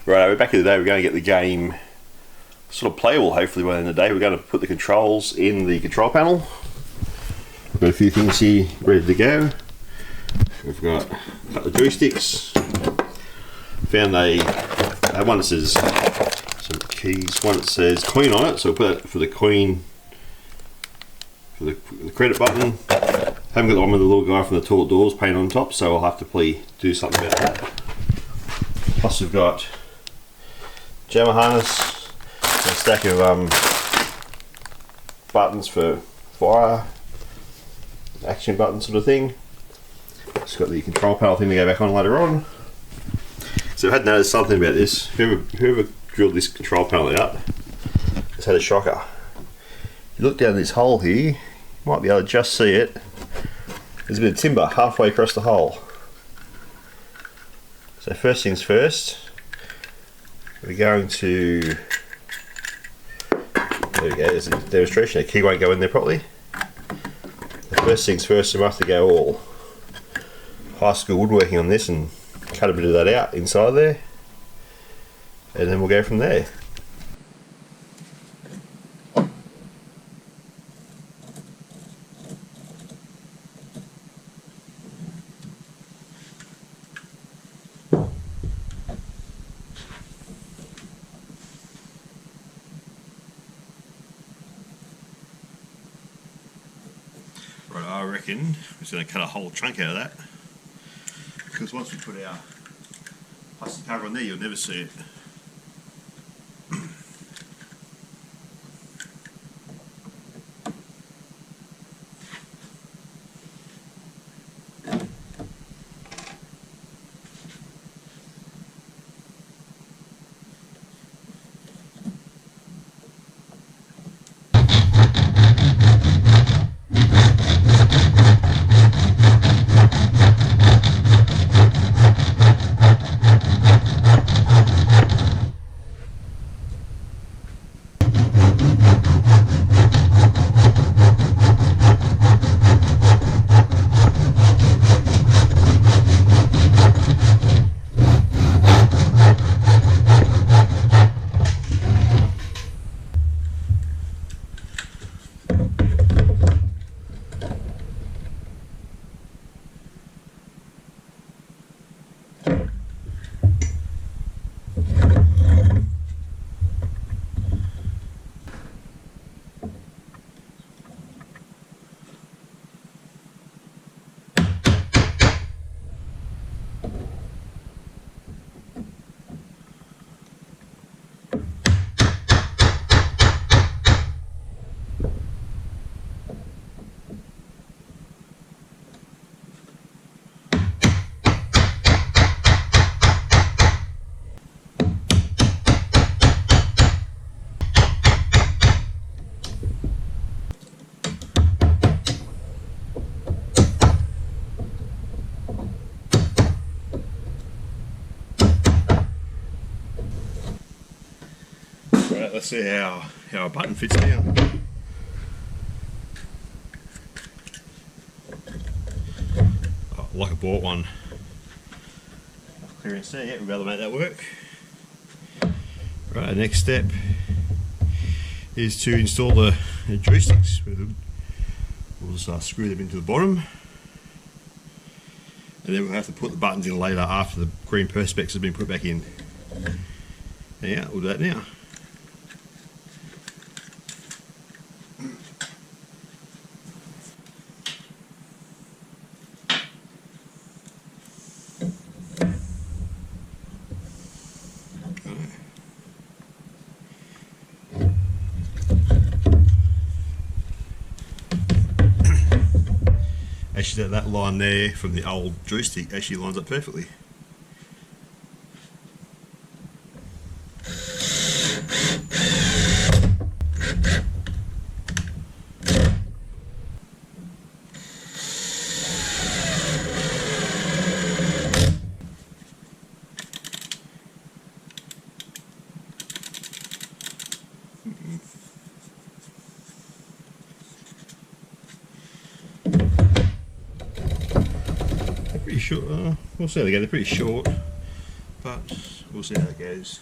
Right, we're back in the day. We're going to get the game sort of playable, hopefully by the end of the day. We're going to put the controls in the control panel. We've got a few things here ready to go. We've got a couple of joysticks. Found one that says some keys, one that says Queen on it, so we'll put that for the Queen, for the credit button. Haven't got the one with the little guy from the toilet doors painted on top, so I'll have to probably do something about that. Plus we've got Jamma harness, a stack of buttons for fire, action button sort of thing. It's got the control panel thing to go back on later on. So I had noticed something about this. Whoever drilled this control panel out has had a shocker. If you look down this hole here, you might be able to just see it. There's a bit of timber halfway across the hole. So first things first, we're going to, there we go, there's a demonstration. The key won't go in there properly. The first things first, we have to go all high school woodworking on this and cut a bit of that out inside there, and then we'll go from there. Right, I reckon we're just going to cut a whole chunk out of that, because once we put our plastic cover on there, you'll never see it. Right, let's see how our button fits now. Oh, like I bought one. Clearance there, yeah, we'll be able to make that work. Right, next step is to install the joysticks. We'll just screw them into the bottom, and then we'll have to put the buttons in later after the green perspex has been put back in. Yeah, we'll do that now. Actually, that line there from the old joystick actually lines up perfectly. Pretty short, we'll see how they go, they're pretty short, but we'll see how it goes.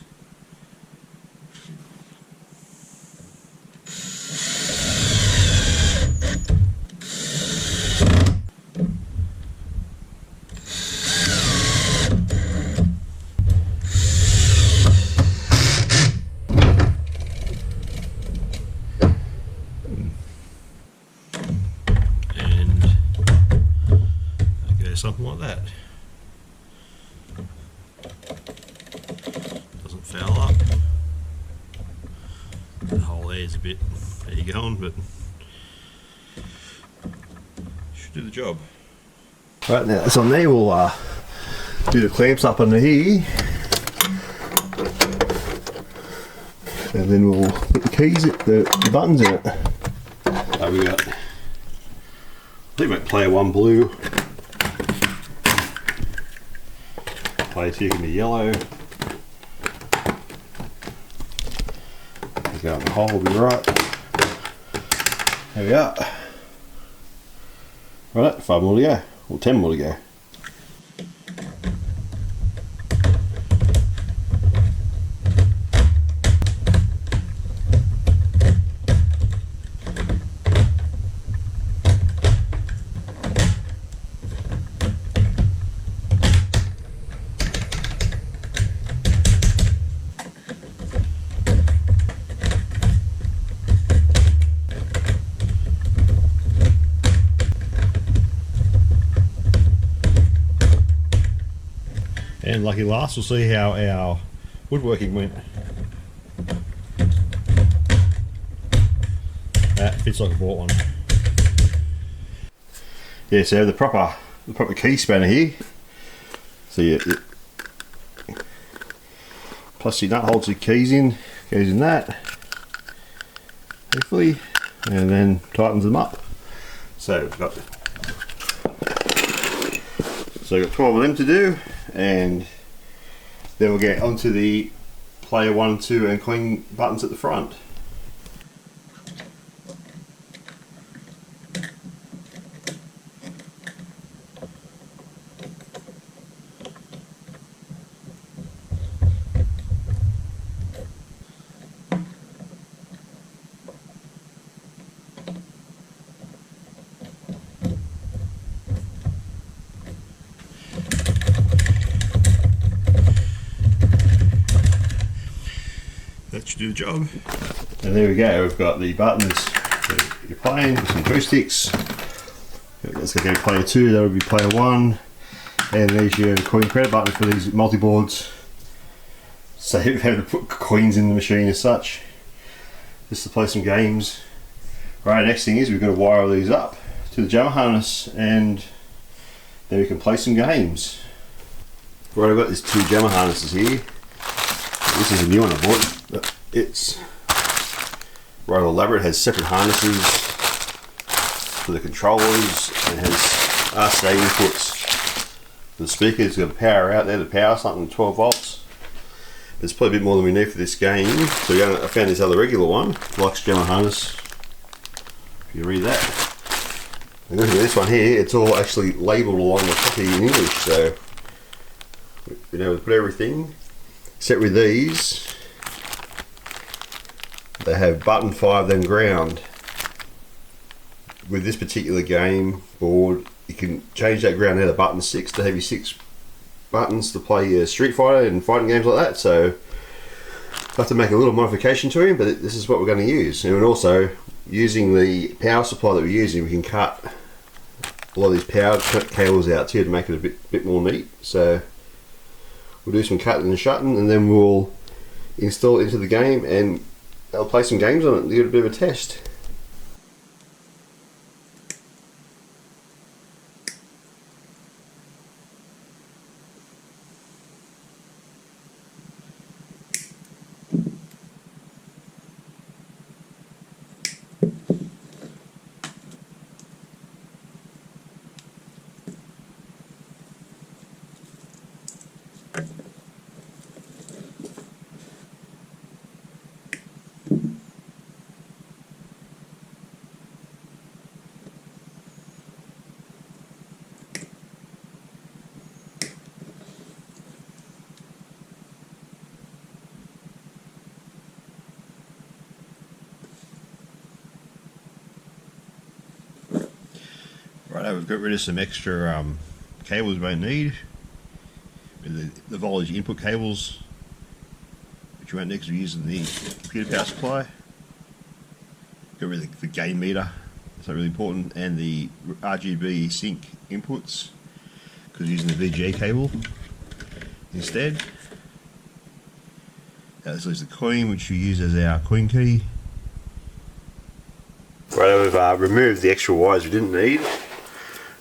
Something like that. Doesn't foul up. The hole there is a bit there you going, but should do the job. Right, now that's on there. We'll do the clamps up under here, and then we'll put the keys, the buttons in it. We got, I think we got player 1 blue. Player 2 can be yellow. Go in the hole, will be right. There we are. Right, 5 more to go, or 10 more to go. And lucky last, we'll see how our woodworking went. That fits like a bought one. Yeah, so the proper key spanner here. So yeah, plus your nut holds the keys in, goes in that, hopefully, and then tightens them up. So we've got 12 of them to do. And then we'll get onto the player 1, 2 and queen buttons at the front. That should do the job. And there we go, we've got the buttons that you're playing, some joysticks. Let's go player 2, that would be player 1. And there's your coin credit button for these multi-boards. So you have to put coins in the machine as such, just to play some games. Right, next thing is we've got to wire these up to the Jamma harness, and then we can play some games. Right, I've got these 2 Jamma harnesses here. This is a new one I bought. It's rather elaborate. It has separate harnesses for the controllers, and has RCA inputs for the speakers. It's got a power out there, the power something 12 volts. It's probably a bit more than we need for this game. So I found this other regular one, Deluxe Jamma harness. If you read that. And look at this one here, it's all actually labelled along the top here in English, so we know to put everything. Except with these, they have button 5 then ground. With this particular game board, you can change that ground out of button 6 to have your 6 buttons to play Street Fighter and fighting games like that. So I have to make a little modification to him, but this is what we're going to use. And also, using the power supply that we're using, we can cut a lot of these power cables out here to make it a bit more neat. So we'll do some cutting and shutting, and then we'll install it into the game, and I'll play some games on it and give it a bit of a test. Right, we've got rid of some extra cables we won't need. The voltage input cables, which we won't need because we're using the computer power supply. Got rid of the gain meter, that's not really important, and the RGB sync inputs because we're using the VGA cable instead. This is the coin, which we use as our coin key. Right, we've removed the extra wires we didn't need.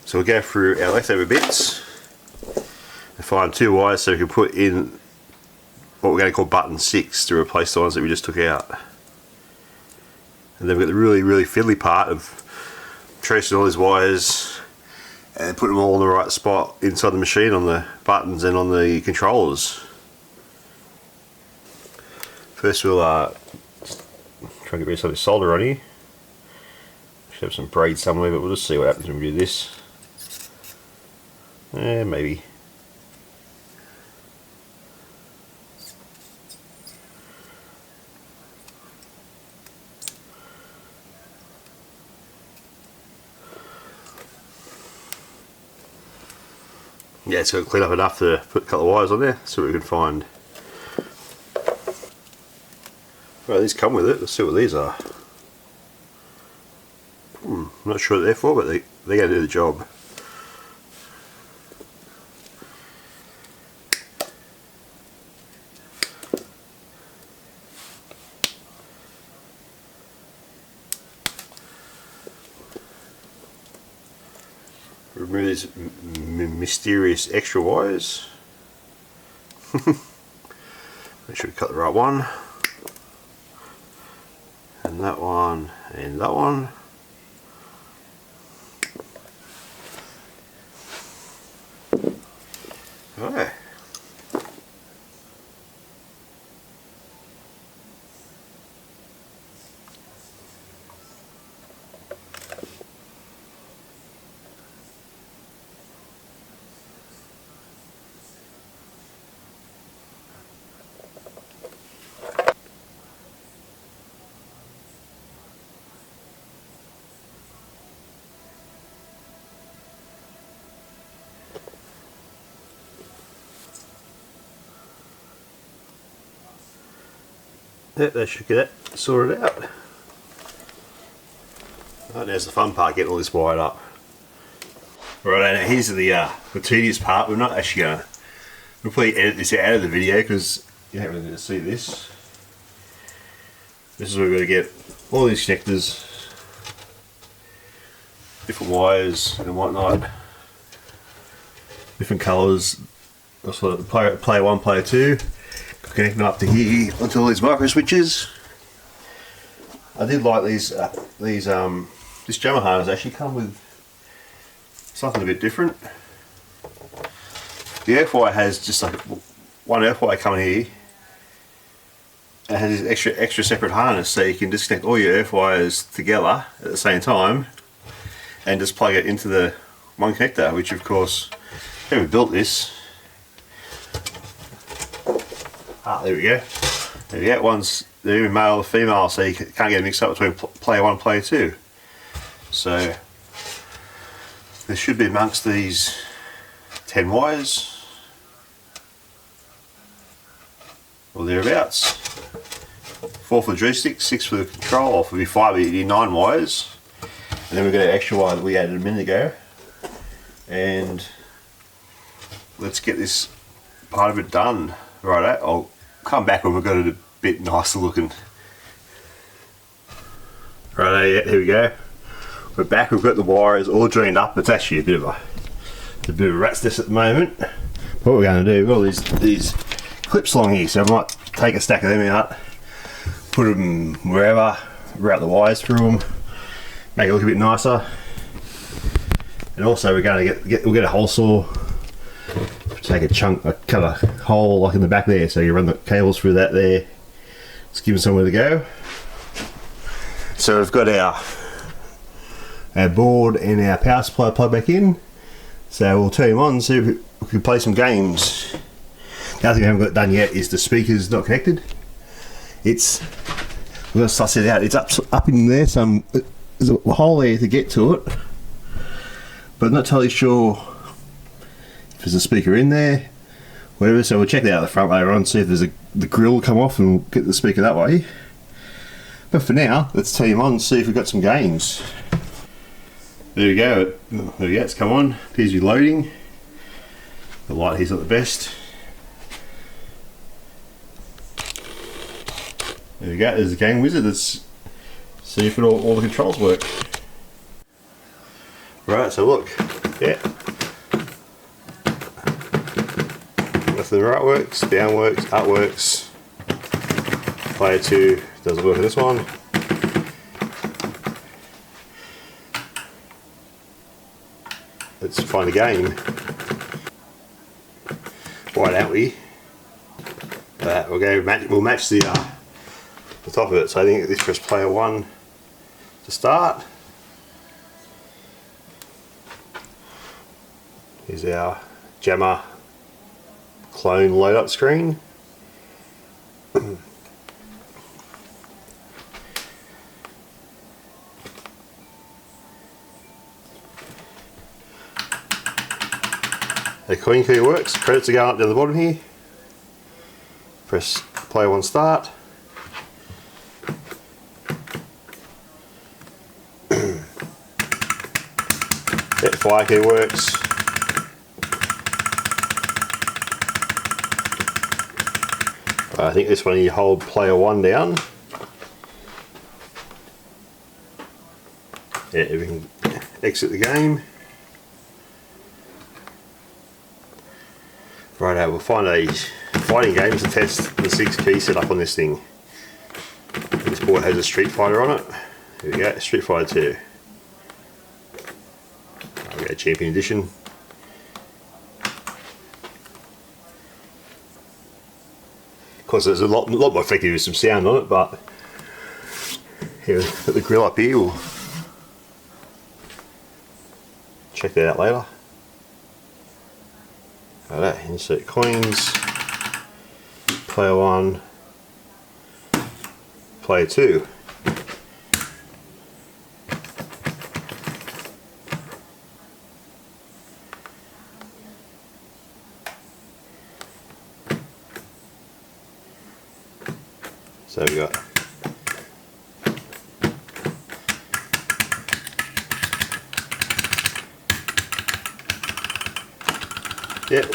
So we'll go through our leftover bits and find 2 wires so we can put in what we're going to call button 6 to replace the ones that we just took out. And then we've got the really fiddly part of tracing all these wires and putting them all in the right spot inside the machine on the buttons and on the controllers. First we'll try and get rid of some of the solder on here. Should have some braid somewhere, but we'll just see what happens when we do this. Maybe. Yeah, it's got to clean up enough to put a couple of wires on there, see what we can find. Right, these come with it, let's see what these are. I'm not sure what they're for, but they're going to do the job. Remove these mysterious extra wires. Make sure we cut the right one. And that one, and that one. Alright. Yep, that should get it sorted out. Right, there's the fun part, getting all this wired up. Right, now here's the tedious part. We're not actually going to completely edit this out of the video because you don't really need to see this. This is where we're going to get all these connectors, different wires and whatnot, different colours. Also, player 1, player 2. Connecting up to here onto all these micro switches. I did like these. This Jamma harness actually come with something a bit different. The earth wire has just like one earth wire coming here. It has this extra separate harness, so you can disconnect all your earth wires together at the same time, and just plug it into the one connector. Which, of course, when we built this. Ah, there we go. There we go. One's they're either male or female, so you can't get mixed up between player 1 and player 2. So there should be amongst these 10 wires or thereabouts. 4 for the joystick, 6 for the control, or for the 5 you need 9 wires. And then we've got an extra wire that we added a minute ago. And let's get this part of it done. Right, I'll come back when we've got it a bit nicer looking. Right, here we go. We're back, we've got the wires all joined up. It's actually a bit of a rat's nest at the moment. What we're going to do, we've got these clips along here, so I might take a stack of them out, put them wherever, route the wires through them, make it look a bit nicer. And also we're going to we'll get a hole saw, take a chunk, cut a hole like in the back there, so you run the cables through that there. Just give them somewhere to go. So we've got our board and our power supply plugged back in. So we'll turn them on and see if we can play some games. The other thing we haven't got done yet is the speakers not connected. We're going to suss it out. It's up in there, there's a hole there to get to it. but I'm not totally sure if there's a speaker in there, whatever. So we'll check that out the front later on, see if there's the grill come off and get the speaker that way. But for now, let's turn him on and see if we've got some games. There we go. There we go. It's come on. Appears to be loading. The light here's not the best. There we go. There's the game wizard. Let's see if all the controls work. Right. So look. Yeah. Left and right works. Down works. Up works. Player 2 doesn't work on this one. Let's find a game. Why don't we? We'll match the top of it. So I think this press player 1 to start. Here's our Jamma clone load up screen. The coin key works, credits are going up down the bottom here. Press player 1 start. That fire key works. I think this one you hold player 1 down. Yeah, we can exit the game. Righto, we'll find a fighting game to test the 6 key setup on this thing. This board has a Street Fighter on it. Here we go, Street Fighter 2. We go Champion Edition. Of course, there's a lot more effective with some sound on it, but here, put the grill up here. We'll check that out later. Alright, insert coins, player 1, player 2. So we got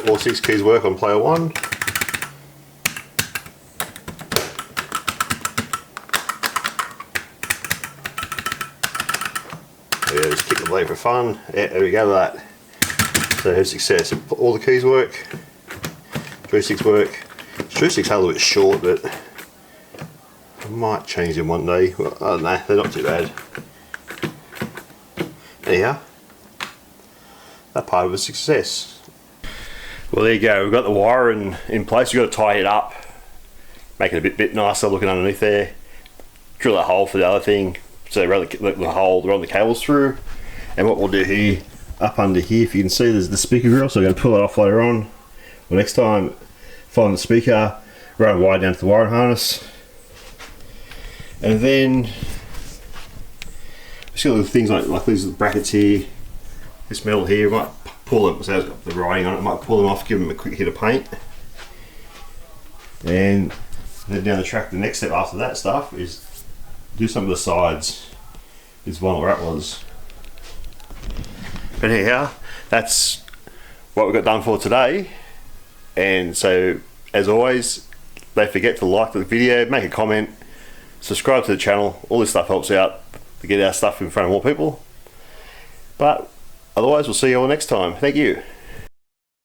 all 6 keys work on player 1. Yeah, just kick the blade for fun. Yeah, there we go with that. So have success. All the keys work. Joysticks work. Joysticks are a little bit short, but I might change them one day. Well, I don't know, they're not too bad. Anyhow, that part of a success. Well, there you go. We've got the wire in place. We've got to tie it up, make it a bit nicer looking underneath there. Drill a hole for the other thing, so they run the hole, run the cables through. And what we'll do here, up under here, if you can see, there's the speaker grill. So we're going to pull it off later on. Well, next time, find the speaker, run a wire down to the wiring harness, and then just got little things like these brackets here. This metal here, might pull them, so it's got the writing on it, might pull them off, give them a quick hit of paint. And then down the track, the next step after that stuff is do some of the sides. This vinyl wrap was. But anyhow, that's what we've got done for today. And so, as always, don't forget to like the video, make a comment, subscribe to the channel. All this stuff helps out to get our stuff in front of more people. But otherwise, we'll see you all next time. Thank you.